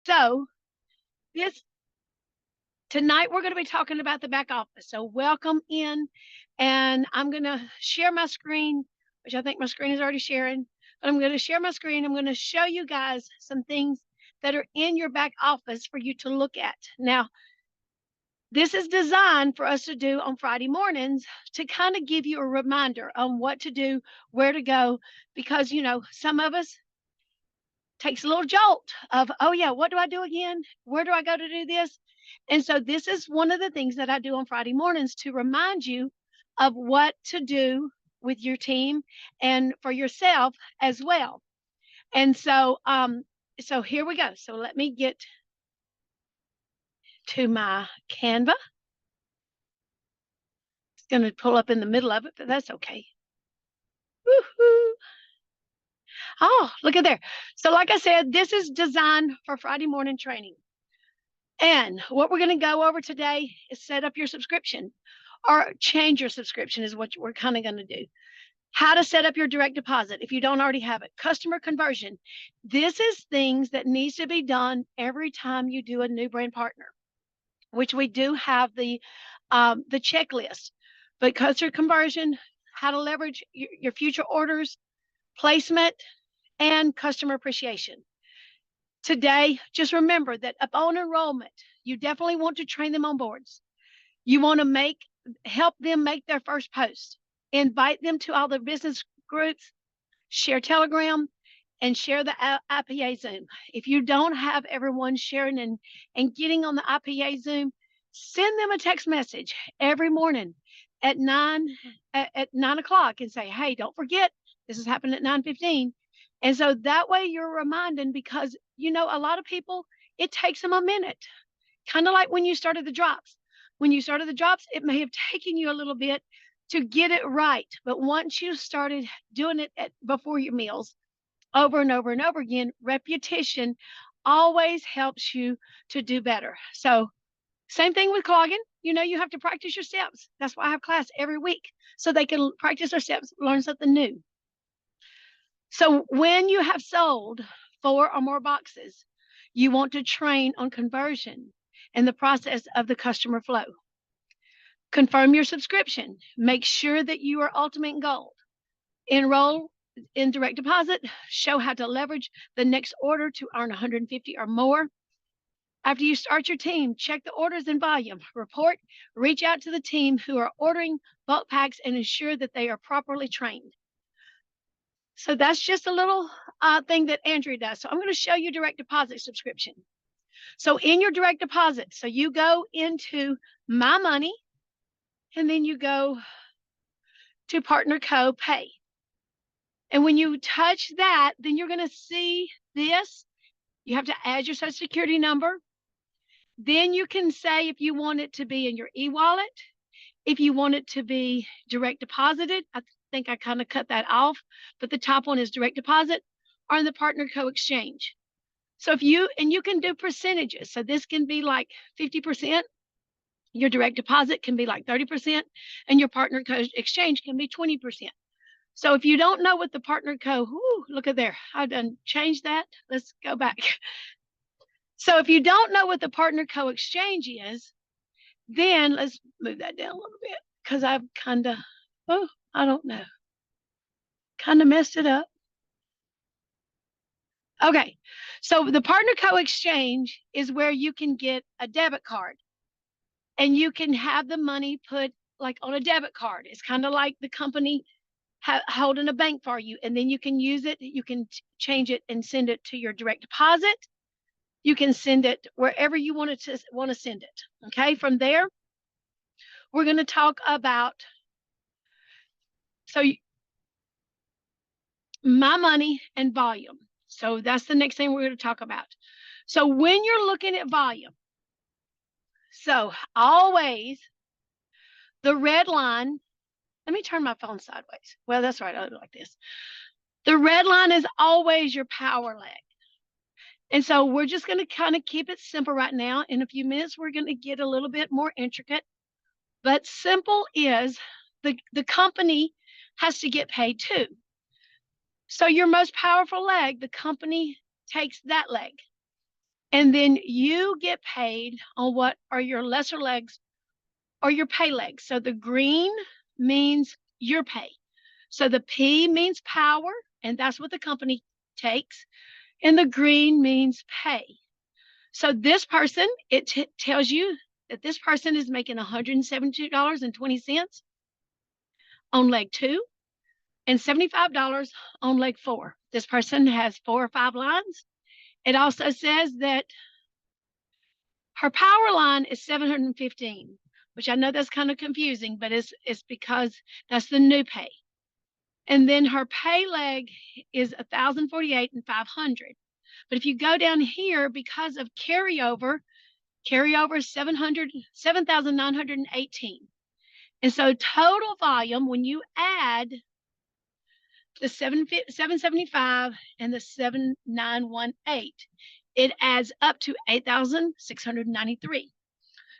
So this tonight we're going to be talking about the back office. So welcome in, and I'm going to share my screen, which I think my screen is already sharing. But I'm going to share my screen. I'm going to show you guys some things that are in your back office for you to look at. Now, this is designed for us to do on Friday mornings to kind of give you a reminder on what to do, where to go, because some of us takes a little jolt of, oh yeah, what do I do again? Where do I go to do this? And so this is one of the things that I do on Friday mornings to remind you of what to do with your team and for yourself as well. And so here we go. So let me get to my Canva. It's going to pull up in the middle of it, but that's okay. Woo-hoo. Oh, look at there. So like I said, this is designed for Friday morning training. And what we're going to go over today is set up your subscription or change your subscription is what we're kind of going to do. How to set up your direct deposit if you don't already have it. Customer conversion. This is things that needs to be done every time you do a new brand partner, which we do have the checklist. But customer conversion, how to leverage your future orders, placement, and customer appreciation. Today, just remember that upon enrollment, you definitely want to train them on boards. You want to help them make their first post, invite them to all the business groups, share Telegram, and share the IPA Zoom. If you don't have everyone sharing and getting on the IPA Zoom, send them a text message every morning at 9 o'clock and say, hey, don't forget, this is happening at 9:15. And so that way you're reminding, because a lot of people, it takes them a minute, kind of like when you started the drops. When you started the drops, it may have taken you a little bit to get it right. But once you started doing it before your meals, over and over and over again, repetition always helps you to do better. So same thing with clogging. You have to practice your steps. That's why I have class every week, so they can practice their steps, learn something new. So when you have sold 4 or more boxes, you want to train on conversion and the process of the customer flow. Confirm your subscription. Make sure that you are Ultimate Gold. Enroll in direct deposit. Show how to leverage the next order to earn 150 or more. After you start your team, check the orders and volume. Report, reach out to the team who are ordering bulk packs and ensure that they are properly trained. So that's just a little thing that Andrea does. So I'm going to show you direct deposit subscription. So in your direct deposit, so you go into My Money, and then you go to Partner Co. Pay. And when you touch that, then you're going to see this. You have to add your social security number. Then you can say if you want it to be in your e-wallet, if you want it to be direct deposited. I think I kind of cut that off, but the top one is direct deposit, or in the Partner Co. Exchange. So you can do percentages. So this can be like 50%. Your direct deposit can be like 30%, and your Partner Co. Exchange can be 20%. So if you don't know what the Partner Co., look at there, I've done changed that. Let's go back. So if you don't know what the Partner Co. Exchange is, then let's move that down a little bit, because I've kind of, I don't know, kind of messed it up. Okay, so the Partner Co. Exchange is where you can get a debit card, and you can have the money put like on a debit card. It's kind of like the company holding a bank for you, and then you can use it. You can change it and send it to your direct deposit. You can send it wherever you want to send it. Okay, from there, we're going to talk about My Money and volume. So that's the next thing we're going to talk about. So when you're looking at volume, so always the red line, let me turn my phone sideways. Well, that's right, I look like this. The red line is always your power leg. And so we're just going to kind of keep it simple right now. In a few minutes, we're going to get a little bit more intricate. But simple is the company has to get paid too. So your most powerful leg, the company takes that leg. And then you get paid on what are your lesser legs or your pay legs. So the green means your pay. So the P means power, and that's what the company takes. And the green means pay. So this person, it tells you that this person is making $172.20 on leg 2 and $75 on leg 4. This person has 4 or 5 lines. It also says that her power line is 715, which I know that's kind of confusing, but it's because that's the new pay. And then her pay leg is 1,048 and 500. But if you go down here, because of carryover is 7,918. And so total volume, when you add the 775 and the 7,918, it adds up to 8,693.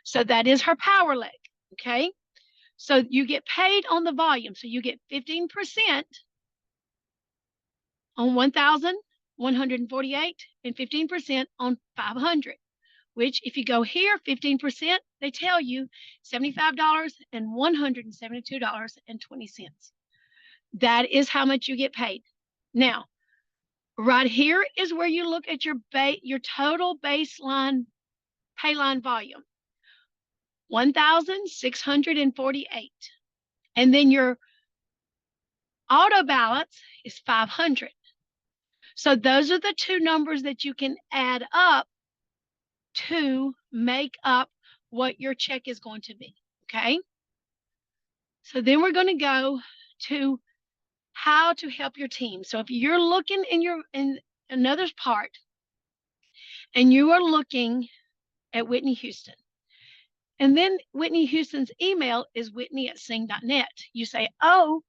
So that is her power leg. Okay. So you get paid on the volume. So you get 15% on 1,148 and 15% on 500, which if you go here, 15%, they tell you $75 and $172.20. That is how much you get paid. Now, right here is where you look at your total baseline pay line volume, 1,648. And then your auto balance is 500. So those are the two numbers that you can add up to make up what your check is going to be. Okay. So then we're going to go to how to help your team. So if you're looking in another part and you are looking at Whitney Houston, and then Whitney Houston's email is whitney@sing.net. You say, oh,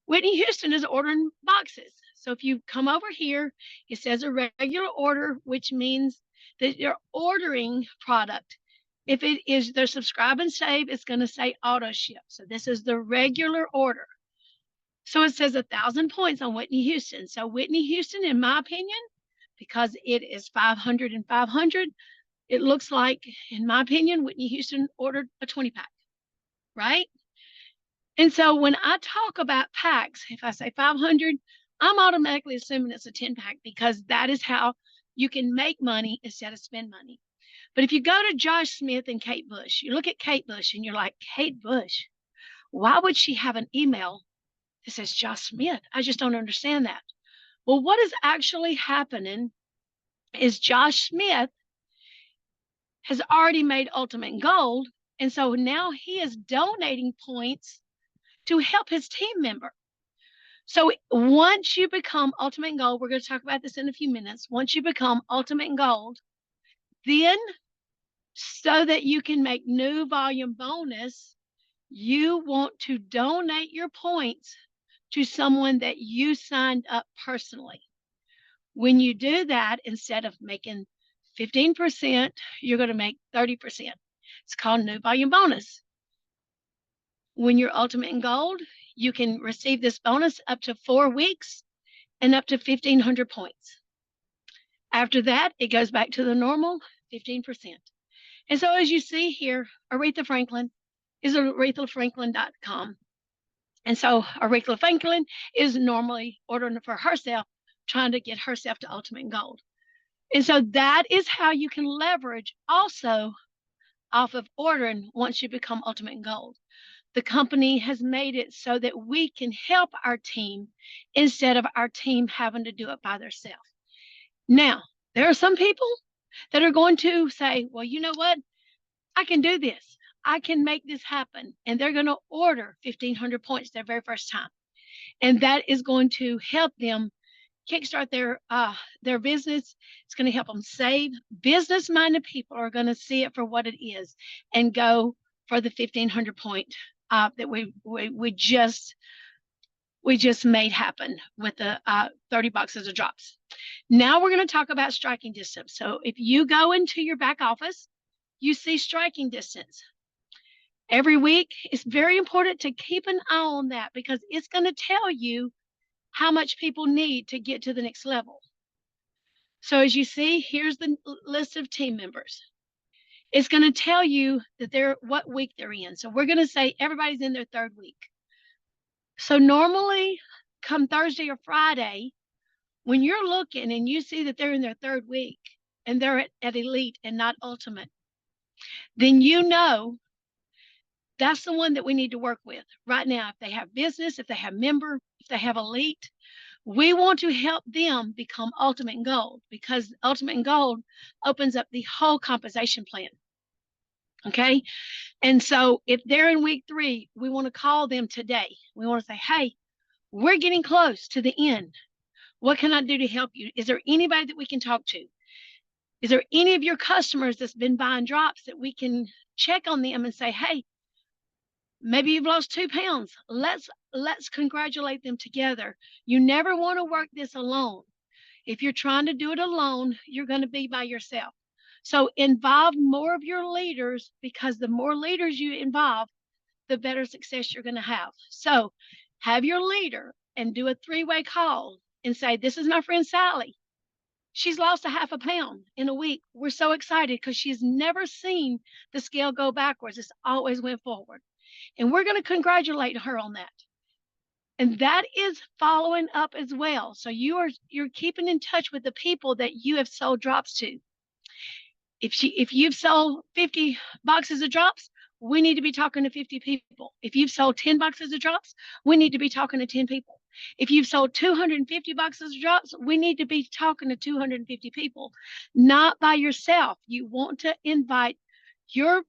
Whitney Houston is ordering boxes. So if you come over here, it says a regular order, which means that you're ordering product. If it is the subscribe and save, it's going to say auto ship. So this is the regular order. So it says 1,000 points on Whitney Houston. So Whitney Houston, in my opinion, because it is 500 and 500, it looks like, in my opinion, Whitney Houston ordered a 20-pack, right? And so when I talk about packs, if I say 500, I'm automatically assuming it's a 10-pack because that is how you can make money instead of spend money. But if you go to Josh Smith and Kate Bush, you look at Kate Bush and you're like, Kate Bush, why would she have an email that says Josh Smith? I just don't understand that. Well, what is actually happening is Josh Smith has already made Ultimate Gold. And so now he is donating points to help his team member. So once you become Ultimate Gold, we're going to talk about this in a few minutes. Once you become Ultimate Gold, then so that you can make new volume bonus, you want to donate your points to someone that you signed up personally. When you do that, instead of making 15%, you're going to make 30%. It's called new volume bonus. When you're Ultimate Gold, you can receive this bonus up to 4 weeks and up to 1,500 points. After that, it goes back to the normal 15%. And so as you see here, Aretha Franklin is arethafranklin.com. And so Aretha Franklin is normally ordering for herself, trying to get herself to Ultimate Gold. And so that is how you can leverage also off of ordering once you become Ultimate Gold. The company has made it so that we can help our team instead of our team having to do it by themselves. Now, there are some people that are going to say, well, you know what? I can do this. I can make this happen. And they're going to order 1,500 points their very first time. And that is going to help them kickstart their business. It's going to help them save. Business-minded people are going to see it for what it is and go for the 1,500 point that we just made happen with the 30 boxes of drops. Now we're going to talk about striking distance. So if you go into your back office, you see striking distance. Every week, it's very important to keep an eye on that because it's going to tell you how much people need to get to the next level. So as you see, here's the list of team members. It's going to tell you that what week they're in. So we're going to say everybody's in their third week. So normally come Thursday or Friday, when you're looking and you see that they're in their third week and they're at elite and not ultimate, then you know that's the one that we need to work with right now. If they have business, if they have member, if they have elite, we want to help them become ultimate and gold, because ultimate and gold opens up the whole compensation plan. Okay. And so if they're in week 3, we want to call them today. We want to say, hey, we're getting close to the end. What can I do to help you? Is there anybody that we can talk to? Is there any of your customers that's been buying drops that we can check on them and say, hey, maybe you've lost 2 pounds. Let's congratulate them together. You never want to work this alone. If you're trying to do it alone, you're going to be by yourself. So involve more of your leaders, because the more leaders you involve, the better success you're going to have. So have your leader and do a 3-way call and say, this is my friend Sally. She's lost a half a pound in a week. We're so excited because she's never seen the scale go backwards. It's always went forward. And we're going to congratulate her on that. And that is following up as well. So you're keeping in touch with the people that you have sold drops to. If you've sold 50 boxes of drops, we need to be talking to 50 people. If you've sold 10 boxes of drops, we need to be talking to 10 people. If you've sold 250 boxes of drops, we need to be talking to 250 people, not by yourself. You want to invite your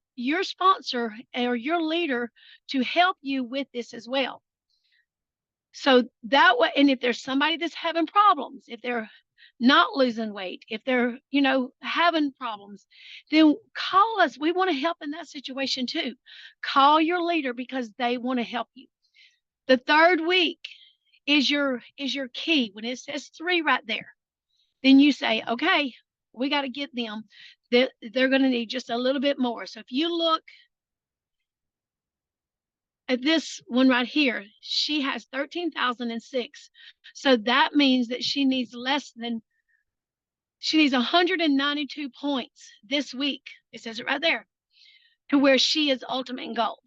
sponsor or your leader to help you with this as well. So that way, and if there's somebody that's having problems, if they're not losing weight, if they're, having problems, then call us. We want to help in that situation too. Call your leader because they want to help you. The third week is your key. When it says 3 right there, then you say, okay, we got to get them. They're going to need just a little bit more. So if you look at this one right here, she has 13,006. So that means that she needs 192 points this week. It says it right there, to where she is ultimate in gold.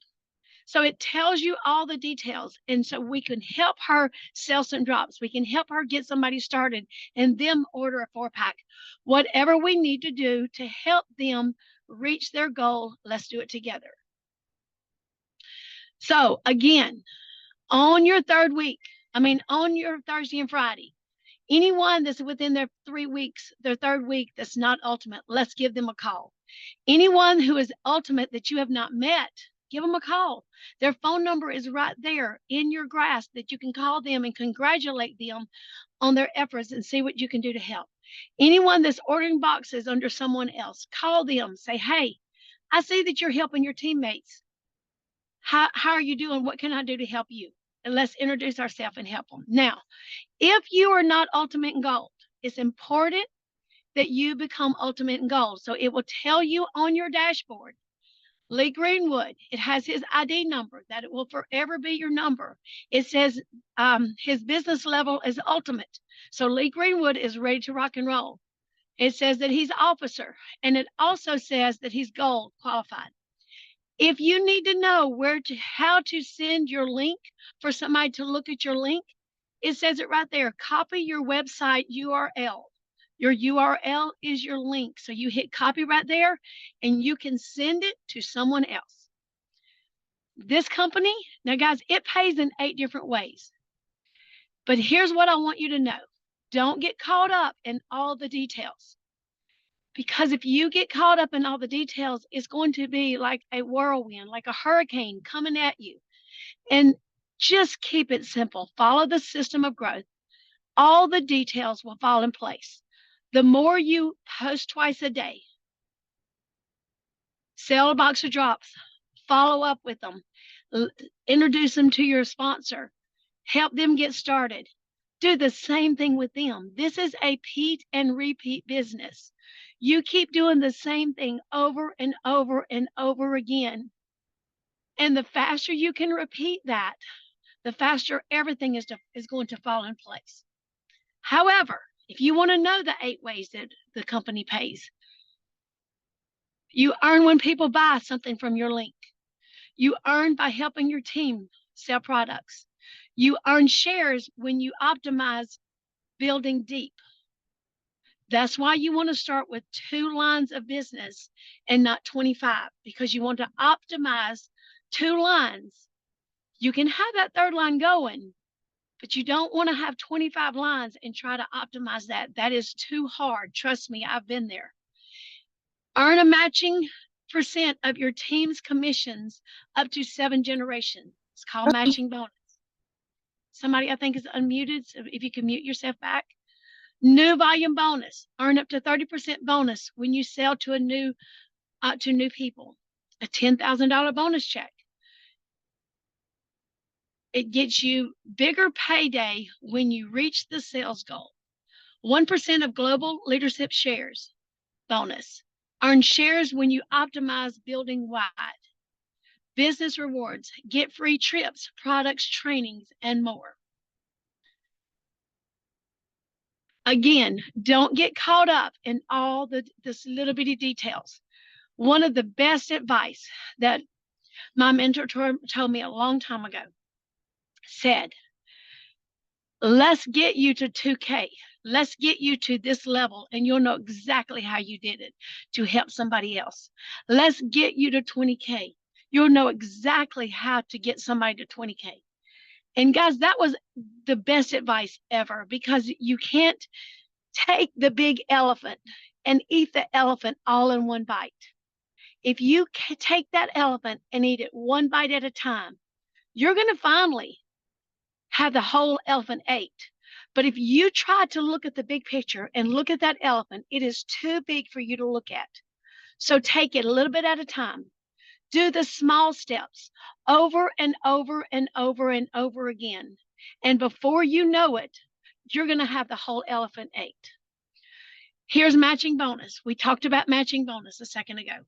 So it tells you all the details. And so we can help her sell some drops. We can help her get somebody started and them order a 4-pack. Whatever we need to do to help them reach their goal, let's do it together. So again, on your third week, on your Thursday and Friday, anyone that's within their 3 weeks, their third week, that's not ultimate, let's give them a call. Anyone who is ultimate that you have not met, give them a call. Their phone number is right there in your grasp that you can call them and congratulate them on their efforts and see what you can do to help. Anyone that's ordering boxes under someone else, call them, say, hey, I see that you're helping your teammates. How are you doing? What can I do to help you? And let's introduce ourselves and help them. Now, if you are not ultimate in gold, it's important that you become ultimate in gold. So it will tell you on your dashboard, Lee Greenwood, it has his ID number, that it will forever be your number. It says his business level is ultimate. So Lee Greenwood is ready to rock and roll. It says that he's officer, and it also says that he's gold qualified. If you need to know how to send your link for somebody to look at your link, it says it right there. Copy your website URL. Your URL is your link. So you hit copy right there and you can send it to someone else. This company, now guys, it pays in 8 different ways. But here's what I want you to know. Don't get caught up in all the details. Because if you get caught up in all the details, it's going to be like a whirlwind, like a hurricane coming at you. And just keep it simple. Follow the system of growth. All the details will fall in place. The more you post twice a day, sell a box of drops, follow up with them, introduce them to your sponsor, help them get started. Do the same thing with them. This is a repeat and repeat business. You keep doing the same thing over and over and over again. And the faster you can repeat that, the faster everything is going to fall in place. However, If you want to know the 8 ways that the company pays, you earn when people buy something from your link. You earn by helping your team sell products. You earn shares when you optimize building deep. That's why you want to start with 2 lines of business and not 25, because you want to optimize 2 lines. You can have that 3rd line going, but you don't want to have 25 lines and try to optimize that. That is too hard. Trust me, I've been there. Earn a matching % of your team's commissions up to 7 generations. It's called matching bonus. Somebody I think is unmuted, so if you can mute yourself back. New volume bonus. Earn up to 30% bonus when you sell to new people. A $10,000 bonus check. It gets you bigger payday when you reach the sales goal. 1% of global leadership shares bonus. Earn shares when you optimize building wide. Business rewards. Get free trips, products, trainings, and more. Again, don't get caught up in all this little bitty details. One of the best advice that my mentor told me a long time ago said, let's get you to 2K. Let's get you to this level and you'll know exactly how you did it to help somebody else. Let's get you to 20K. You'll know exactly how to get somebody to 20K. And guys, that was the best advice ever, because you can't take the big elephant and eat the elephant all in one bite. If you take that elephant and eat it one bite at a time, you're going to finally have the whole elephant ate. But if you try to look at the big picture and look at that elephant, it is too big for you to look at. So take it a little bit at a time. Do the small steps over and over and over and over again. And before you know it, you're going to have the whole elephant ate. Here's matching bonus. We talked about matching bonus a second ago.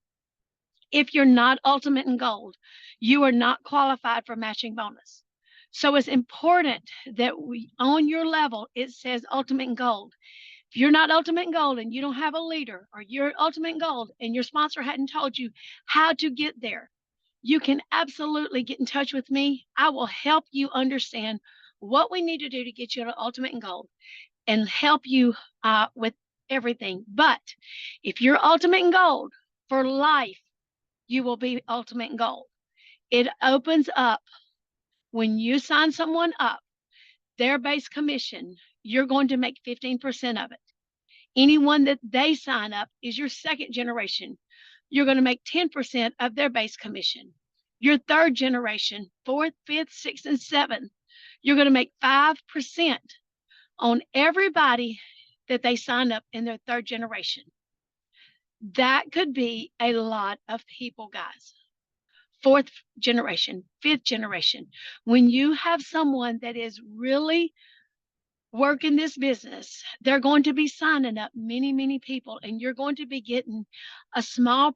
If you're not ultimate in gold, you are not qualified for matching bonus. So it's important that on your level, it says ultimate in gold. If you're not ultimate in gold and you don't have a leader, or you're ultimate in gold and your sponsor hadn't told you how to get there, you can absolutely get in touch with me. I will help you understand what we need to do to get you to ultimate in gold and help you with everything. But if you're ultimate in gold for life, you will be ultimate in gold. It opens up when you sign someone up, their base commission, you're going to make 15% of it. Anyone that they sign up is your 2nd generation. You're going to make 10% of their base commission. Your 3rd generation, 4th, 5th, 6th, and 7th, you're going to make 5% on everybody that they sign up in their 3rd generation. That could be a lot of people, guys. 4th generation, 5th generation. When you have someone that is really working this business, they're going to be signing up many, many people, and you're going to be getting a small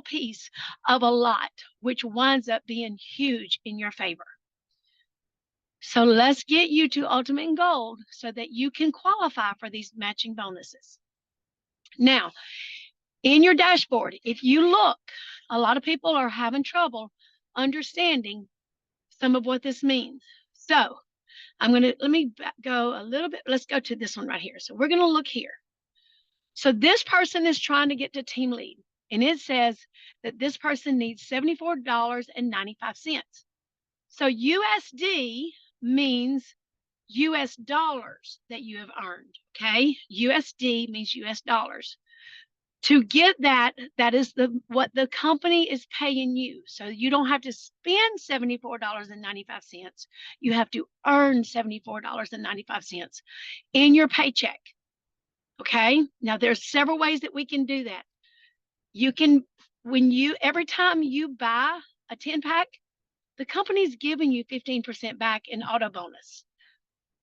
piece of a lot, which winds up being huge in your favor. So let's get you to ultimate in gold so that you can qualify for these matching bonuses. Now, in your dashboard, if you look, a lot of people are having trouble understanding some of what this means. So let me go a little bit. Let's go to this one right here. So we're going to look here. So this person is trying to get to team lead, and it says that this person needs $74.95. So USD means US dollars that you have earned, okay? USD means US dollars. To get that, that is what the company is paying you. So you don't have to spend $74.95. You have to earn $74.95 in your paycheck. Okay? Now there's several ways that we can do that. You can, every time you buy a 10-pack, the company's giving you 15% back in auto bonus.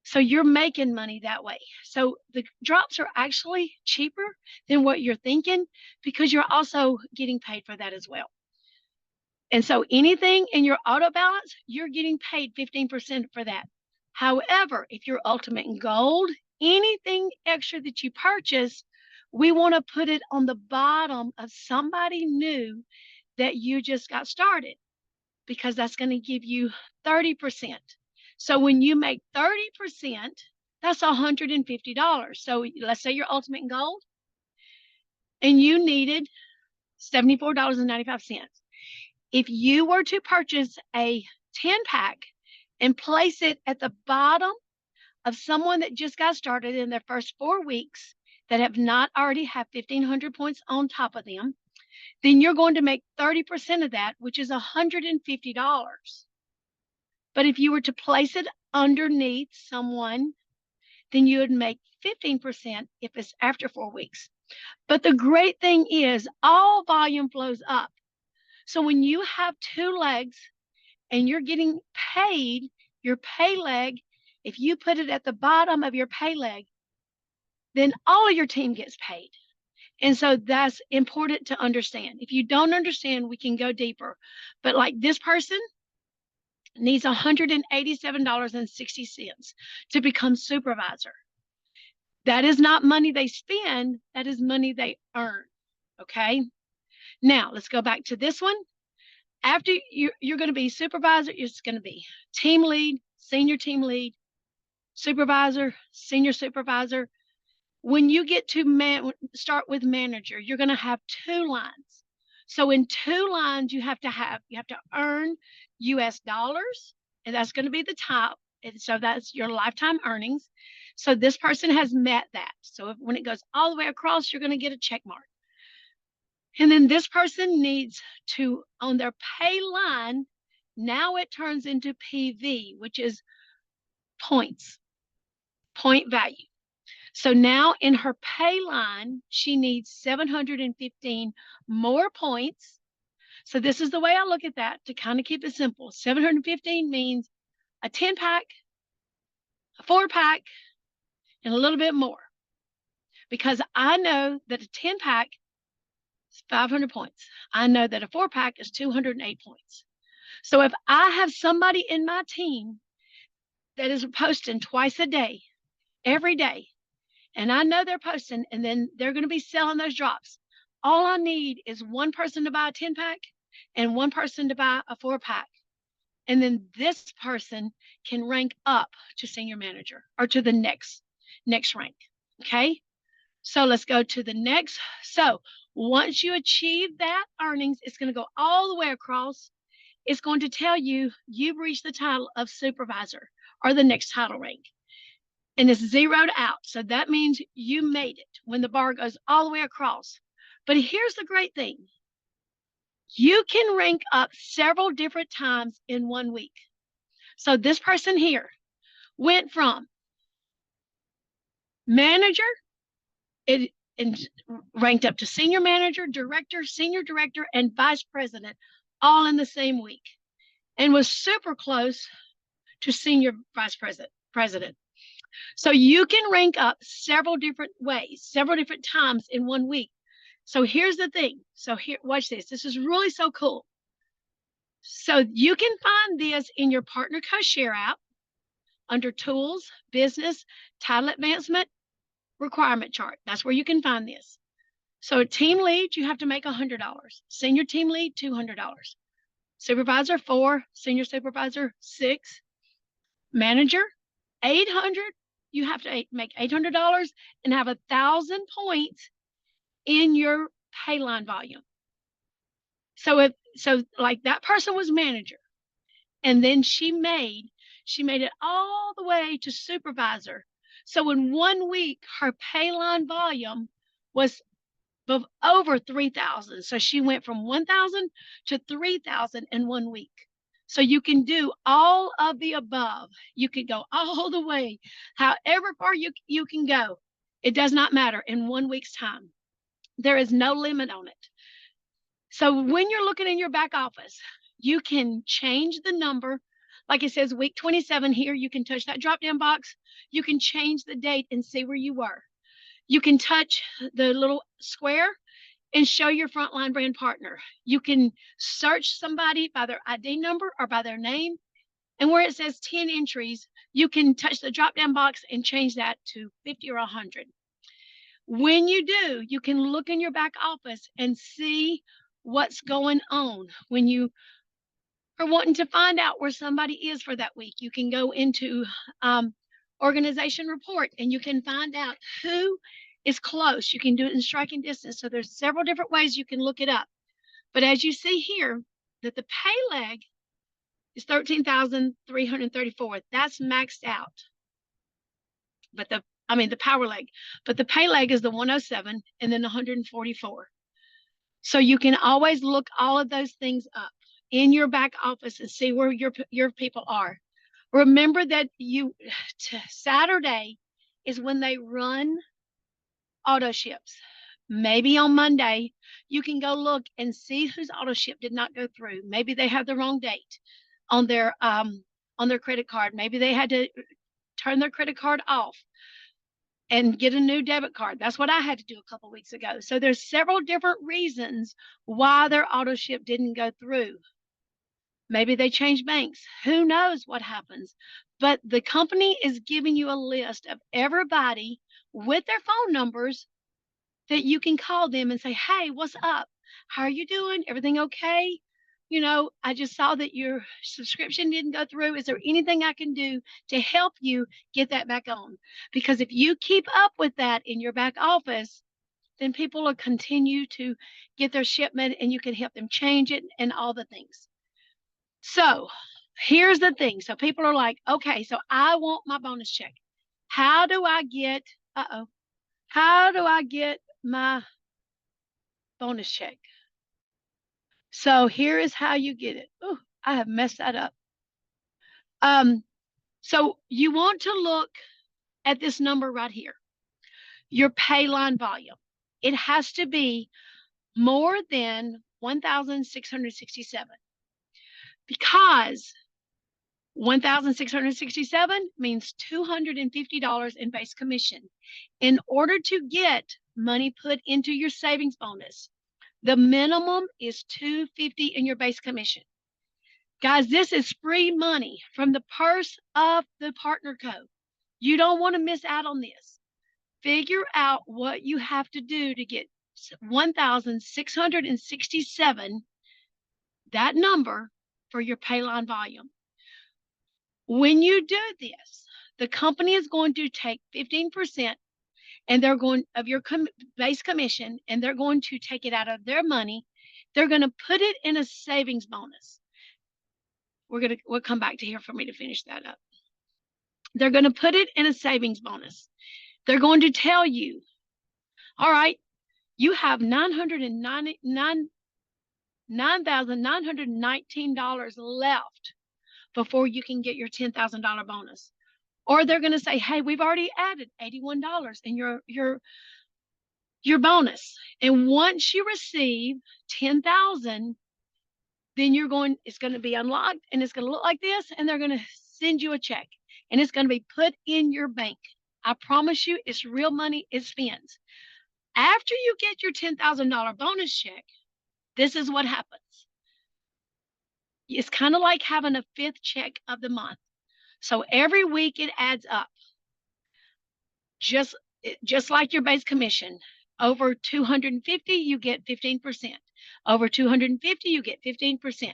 So you're making money that way. So the drops are actually cheaper than what you're thinking, because you're also getting paid for that as well. And so anything in your auto balance, you're getting paid 15% for that. However, if you're ultimate in gold, anything extra that you purchase, we want to put it on the bottom of somebody new that you just got started, because that's going to give you 30%. So when you make 30%, that's $150. So let's say your ultimate gold and you needed $74.95. If you were to purchase a 10-pack and place it at the bottom of someone that just got started in their first 4 weeks that have not already have 1,500 points on top of them, then you're going to make 30% of that, which is $150. But if you were to place it underneath someone, then you would make 15% if it's after 4 weeks. But the great thing is all volume flows up. So when you have 2 legs and you're getting paid, your pay leg, if you put it at the bottom of your pay leg, then all of your team gets paid. And so that's important to understand. If you don't understand, we can go deeper. But like this person needs $187.60 to become supervisor. That is not money they spend, that is money they earn. Okay. Now let's go back to this one. After you're going to be supervisor, it's going to be team lead, senior team lead, supervisor, senior supervisor. When you get to start with manager, you're going to have 2 lines. So in 2 lines, you have to earn US dollars, and that's going to be the top. And so that's your lifetime earnings. So this person has met that. So when it goes all the way across, you're going to get a check mark. And then this person needs to, on their pay line, now it turns into PV, which is points, point value. So now in her pay line, she needs 715 more points. So this is the way I look at that to kind of keep it simple. 715 means a 10-pack, a 4-pack, and a little bit more. Because I know that a 10-pack is 500 points. I know that a 4-pack is 208 points. So if I have somebody in my team that is posting twice a day, every day, and I know they're posting, and then they're going to be selling those drops, all I need is one person to buy a 10-pack and one person to buy a 4-pack. And then this person can rank up to senior manager or to the next rank. Okay. So let's go to the next. So once you achieve that earnings, it's going to go all the way across. It's going to tell you you've reached the title of supervisor or the next title rank. And it's zeroed out. So that means you made it when the bar goes all the way across. But here's the great thing. You can rank up several different times in 1 week. So this person here went from manager, it ranked up to senior manager, director, senior director, and vice president all in the same week, and was super close to senior vice president. So you can rank up several different ways, several different times in 1 week. So here's the thing. So here, watch this. This is really so cool. So you can find this in your Partner Co Share app under tools, business, title advancement, requirement chart. That's where you can find this. So a team lead, you have to make $100. Senior team lead, $200. Supervisor, 4. Senior supervisor, 6. Manager, 800. You have to make $800 and have 1,000 points in your pay line volume. So like that person was manager, and then she made it all the way to supervisor. So in 1 week, her pay line volume was over 3,000. So she went from 1,000 to 3,000 in 1 week. So you can do all of the above. You can go all the way, however far you can go. It does not matter in 1 week's time. There is no limit on it. So when you're looking in your back office, you can change the number. Like it says week 27 here, you can touch that drop down box. You can change the date and see where you were. You can touch the little square and show your frontline brand partner. You can search somebody by their ID number or by their name And where it says 10 entries, you can touch the drop down box and change that to 50 or 100. When you do, you can look in your back office and see what's going on. When you are wanting to find out where somebody is for that week, you can go into organization report and you can find out who is close. You can do it in striking distance. So there's several different ways you can look it up. But as you see here, that the pay leg is 13,334. That's maxed out. But the power leg, but the pay leg is the 107 and then 144. So you can always look all of those things up in your back office and see where your people are. Remember that Saturday is when they run auto ships. Maybe on Monday, you can go look and see whose auto ship did not go through. Maybe they have the wrong date on their credit card. Maybe they had to turn their credit card off and get a new debit card. That's what I had to do a couple weeks ago. So there's several different reasons why their auto ship didn't go through. Maybe they changed banks. Who knows what happens? But the company is giving you a list of everybody with their phone numbers that you can call them and say, hey, what's up? How are you doing? Everything okay? You know, I just saw that your subscription didn't go through. Is there anything I can do to help you get that back on? Because if you keep up with that in your back office, then people will continue to get their shipment and you can help them change it and all the things. So here's the thing. So people are like, okay, so I want my bonus check. How do I get my bonus check? So here is how you get it. Oh, I have messed that up. So you want to look at this number right here, your pay line volume. It has to be more than 1,667 because 1,667 means $250 in base commission. In order to get money put into your savings bonus, the minimum is $250 in your base commission. Guys, this is free money from the purse of the partner code. You don't want to miss out on this. Figure out what you have to do to get 1,667, that number, for your pay line volume. When you do this, the company is going to take 15% and they're going of your base commission, and they're going to take it out of their money. They're going to put it in a savings bonus. We'll come back to here for me to finish that up. They're going to put it in a savings bonus. They're going to tell you, all right, you have $9,919 left before you can get your $10,000 bonus. Or they're going to say, hey, we've already added $81 in your bonus. And once you receive 10,000, then it's going to be unlocked and it's going to look like this, and they're going to send you a check and it's going to be put in your bank. I promise you, it's real money. It spends. After you get your $10,000 bonus check, this is what happens. It's kind of like having a fifth check of the month. So every week it adds up. Just like your base commission. Over 250, you get 15%. Over 250, you get 15%.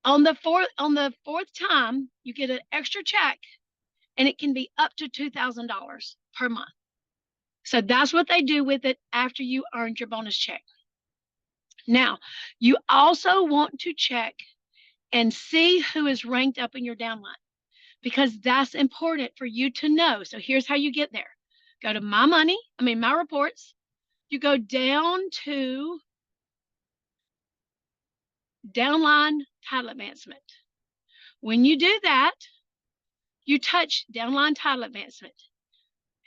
On the fourth time, you get an extra check, and it can be up to $2,000 per month. So that's what they do with it after you earned your bonus check. Now, you also want to check and see who is ranked up in your downline, because that's important for you to know. So here's how you get there. Go to my reports. You go down to downline title advancement. When you do that, you touch downline title advancement.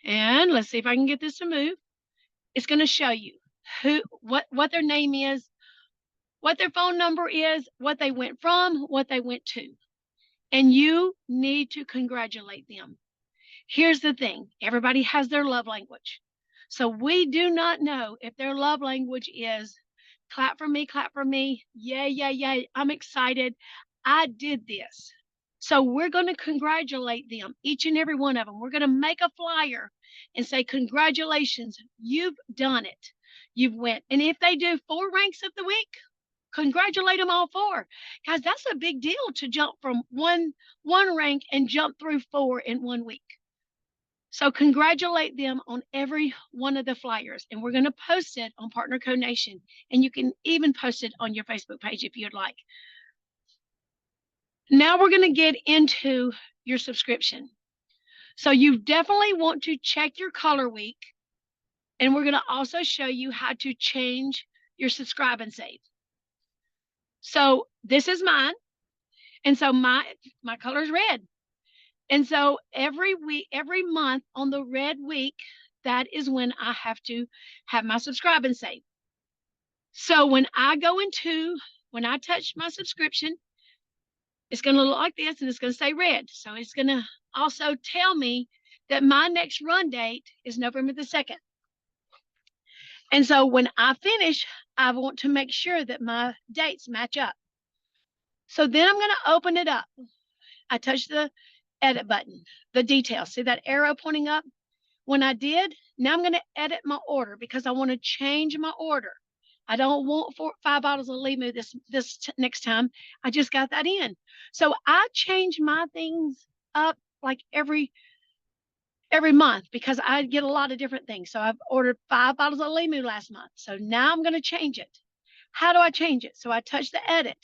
And let's see if I can get this to move. It's going to show you what their name is, what their phone number is, what they went from, what they went to. And you need to congratulate them. Here's the thing. Everybody has their love language. So we do not know if their love language is clap for me, yay, I'm excited, I did this. So we're going to congratulate them, each and every one of them. We're going to make a flyer and say, congratulations, you've done it. You've went. And if they do 4 ranks of the week, congratulate them all 4. Guys, that's a big deal to jump from one rank and jump through 4 in 1 week. So congratulate them on every one of the flyers. And we're going to post it on Partner Code Nation. And you can even post it on your Facebook page if you'd like. Now we're going to get into your subscription. So you definitely want to check your color week. And we're going to also show you how to change your subscribe and save. So this is mine. And so my color is red. And so every week, every month on the red week, that is when I have to have my subscribe and save. So when I touch my subscription, it's going to look like this and it's going to say red. So it's going to also tell me that my next run date is November the 2nd. And so when I finish, I want to make sure that my dates match up. So then I'm going to open it up. I touch the edit button, the details. See that arrow pointing up? When I did, now I'm going to edit my order because I want to change my order. I don't want 5 bottles of Limu this next time. I just got that in. So I change my things up like every month because I get a lot of different things. So I've ordered 5 bottles of Limu last month. So now I'm going to change it. How do I change it? So I touch the edit.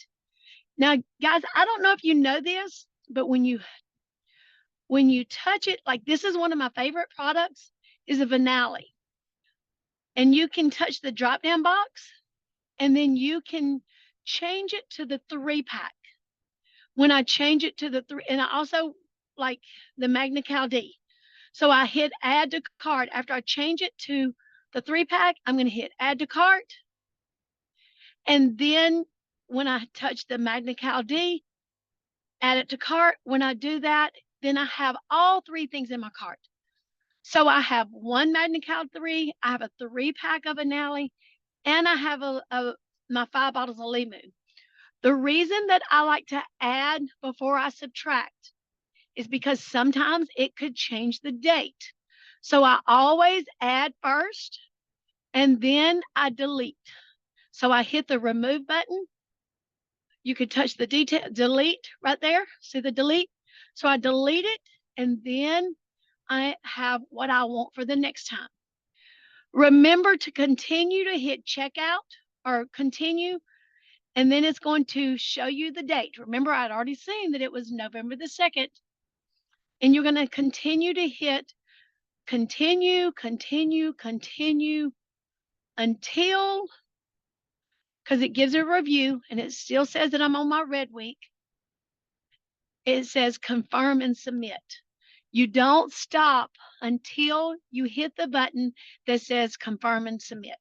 Now, guys, I don't know if you know this, but when you touch it, like this is one of my favorite products, is a Vanally. And you can touch the drop-down box, and then you can change it to the 3-pack. When I change it to the 3, and I also like the Magna Cal D. So I hit add to cart. After I change it to the 3-pack, I'm going to hit add to cart. And then when I touch the Magna Cal D, add it to cart. When I do that, then I have all 3 things in my cart. So I have 1 Magna Cal 3, I have a 3-pack of Vanally, and I have my 5 bottles of Limu. The reason that I like to add before I subtract is because sometimes it could change the date. So I always add first, and then I delete. So I hit the remove button. You could touch the delete right there. See the delete? So I delete it, and then I have what I want for the next time. Remember to continue to hit checkout or continue, and then it's going to show you the date. Remember, I'd already seen that it was November the 2nd, and you're going to continue to hit continue until, because it gives a review and it still says that I'm on my red week. It says confirm and submit. You don't stop until you hit the button that says confirm and submit.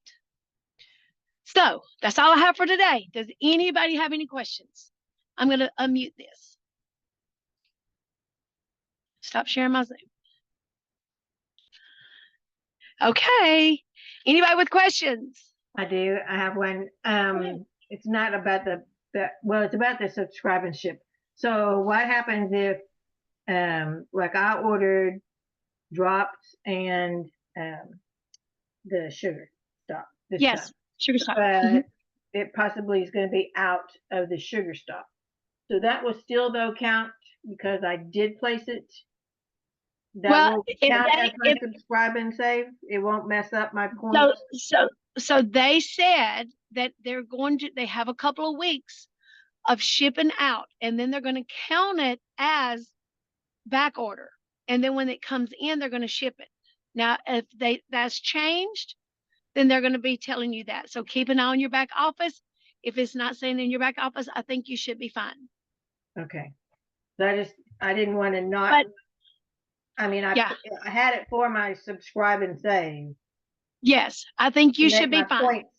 So that's all I have for today. Does anybody have any questions? I'm going to unmute this. Stop sharing my Zoom. Okay. Anybody with questions? I do. I have one. It's not about it's about the subscribership. So what happens if, like I ordered drops and the sugar stop. Yes, sugar stop. But it possibly is going to be out of the sugar stop. So that will still though count because I did place it. That will count as my subscribe and save. It won't mess up my points. So they said that they have a couple of weeks of shipping out, and then they're going to count it as back order. And then when it comes in, they're going to ship it. Now, if that's changed, then they're going to be telling you that. So keep an eye on your back office. If it's not saying in your back office, I think you should be fine. Okay. So I didn't want to not. I mean, I had it for my subscribe and save. Yes, I think you should be fine. Points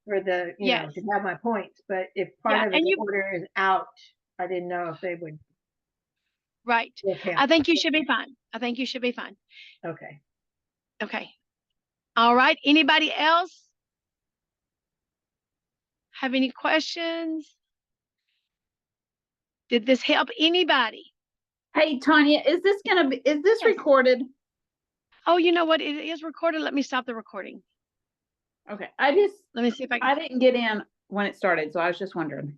for the, you know, to have my points. But if part of the order is out, I didn't know if they would. Right. Okay. I think you should be fine. I think you should be fine. Okay. Okay. All right. Anybody else have any questions? Did this help anybody? Hey, Tanya, is this Yes. recorded? Oh, you know what? It is recorded. Let me stop the recording. Okay, Let me see if I can. I didn't get in when it started, so I was just wondering.